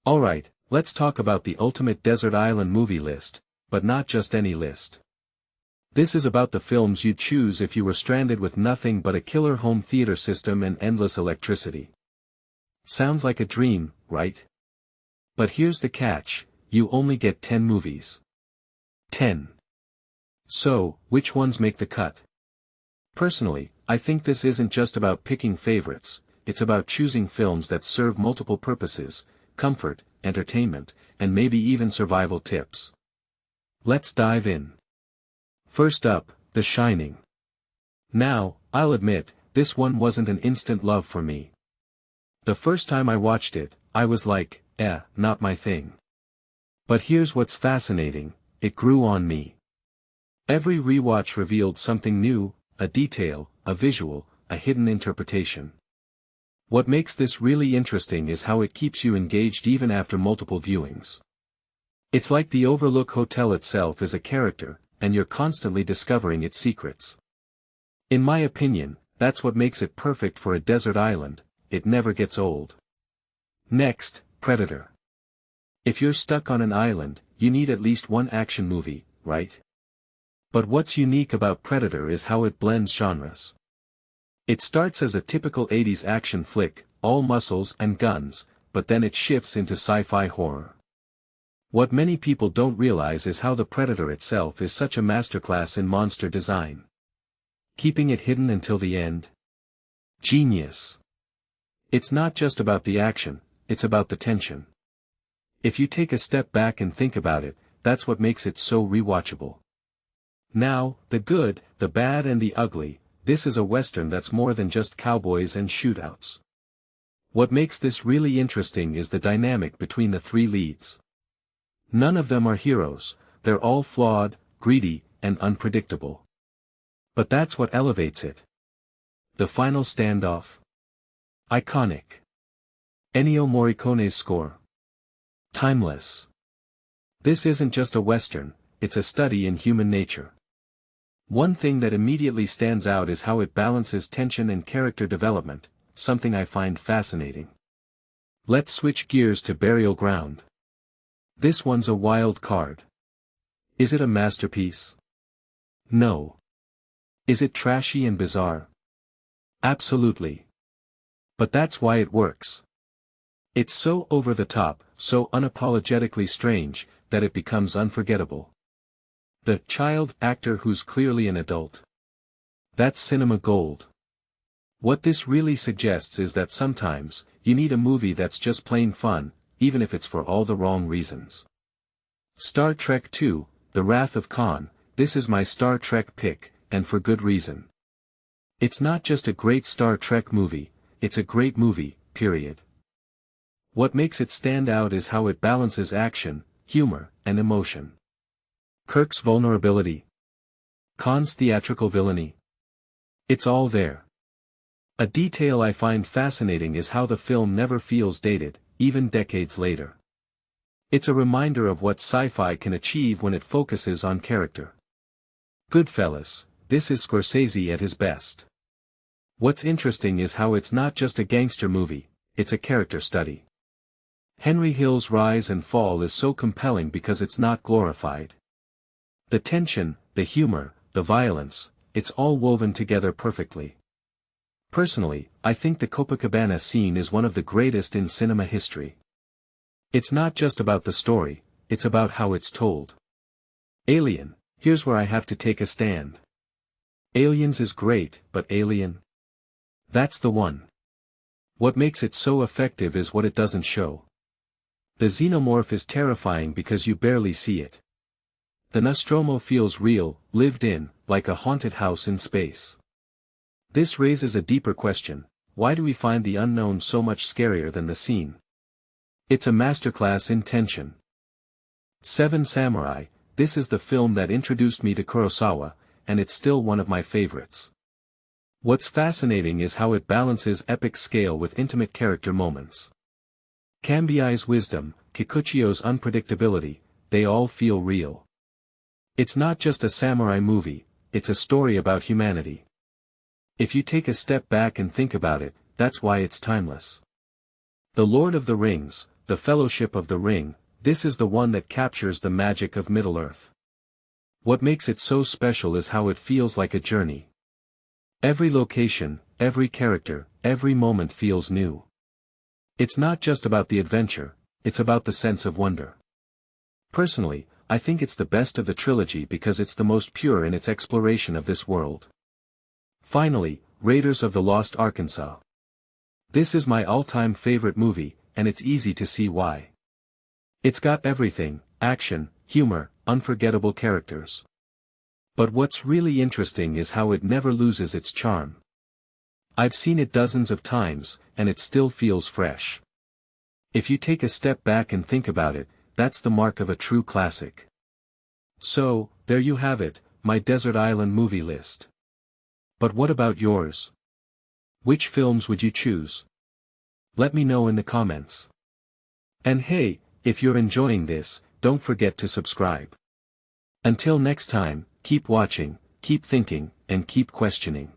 Alright, let's talk about the ultimate desert island movie list, but not just any list. This is about the films you'd choose if you were stranded with nothing but a killer home theater system and endless electricity. Sounds like a dream, right? But here's the catch, you only get 10 movies. 10. So, which ones make the cut? Personally, I think this isn't just about picking favorites, it's about choosing films that serve multiple purposes: comfort, entertainment, and maybe even survival tips. Let's dive in. First up, The Shining. Now, I'll admit, this one wasn't an instant love for me. The first time I watched it, I was like, not my thing. But here's what's fascinating, it grew on me. Every rewatch revealed something new, a detail, a visual, a hidden interpretation. What makes this really interesting is how it keeps you engaged even after multiple viewings. It's like the Overlook Hotel itself is a character, and you're constantly discovering its secrets. In my opinion, that's what makes it perfect for a desert island, it never gets old. Next, Predator. If you're stuck on an island, you need at least one action movie, right? But what's unique about Predator is how it blends genres. It starts as a typical 80s action flick, all muscles and guns, but then it shifts into sci-fi horror. What many people don't realize is how the Predator itself is such a masterclass in monster design. Keeping it hidden until the end? Genius. It's not just about the action, it's about the tension. If you take a step back and think about it, that's what makes it so rewatchable. Now, the good, the bad and the ugly. This is a western that's more than just cowboys and shootouts. What makes this really interesting is the dynamic between the three leads. None of them are heroes, they're all flawed, greedy, and unpredictable. But that's what elevates it. The final standoff. Iconic. Ennio Morricone's score. Timeless. This isn't just a western, it's a study in human nature. One thing that immediately stands out is how it balances tension and character development, something I find fascinating. Let's switch gears to Burial Ground. This one's a wild card. Is it a masterpiece? No. Is it trashy and bizarre? Absolutely. But that's why it works. It's so over the top, so unapologetically strange, that it becomes unforgettable. The child actor who's clearly an adult. That's cinema gold. What this really suggests is that sometimes, you need a movie that's just plain fun, even if it's for all the wrong reasons. Star Trek II, The Wrath of Khan, this is my Star Trek pick, and for good reason. It's not just a great Star Trek movie, it's a great movie, period. What makes it stand out is how it balances action, humor, and emotion. Kirk's vulnerability. Khan's theatrical villainy. It's all there. A detail I find fascinating is how the film never feels dated, even decades later. It's a reminder of what sci-fi can achieve when it focuses on character. Goodfellas, this is Scorsese at his best. What's interesting is how it's not just a gangster movie, it's a character study. Henry Hill's rise and fall is so compelling because it's not glorified. The tension, the humor, the violence, it's all woven together perfectly. Personally, I think the Copacabana scene is one of the greatest in cinema history. It's not just about the story, it's about how it's told. Alien, here's where I have to take a stand. Aliens is great, but Alien? That's the one. What makes it so effective is what it doesn't show. The xenomorph is terrifying because you barely see it. The Nostromo feels real, lived in, like a haunted house in space. This raises a deeper question: why do we find the unknown so much scarier than the seen? It's a masterclass in tension. Seven Samurai, this is the film that introduced me to Kurosawa, and it's still one of my favorites. What's fascinating is how it balances epic scale with intimate character moments. Cambiai's wisdom, Kikuchio's unpredictability, they all feel real. It's not just a samurai movie, it's a story about humanity. If you take a step back and think about it, that's why it's timeless. The Lord of the Rings, The Fellowship of the Ring, this is the one that captures the magic of Middle-earth. What makes it so special is how it feels like a journey. Every location, every character, every moment feels new. It's not just about the adventure, it's about the sense of wonder. Personally, I think it's the best of the trilogy because it's the most pure in its exploration of this world. Finally, Raiders of the Lost Arkansas. This is my all-time favorite movie, and it's easy to see why. It's got everything: action, humor, unforgettable characters. But what's really interesting is how it never loses its charm. I've seen it dozens of times, and it still feels fresh. If you take a step back and think about it, that's the mark of a true classic. So, there you have it, my desert island movie list. But what about yours? Which films would you choose? Let me know in the comments. And hey, if you're enjoying this, don't forget to subscribe. Until next time, keep watching, keep thinking, and keep questioning.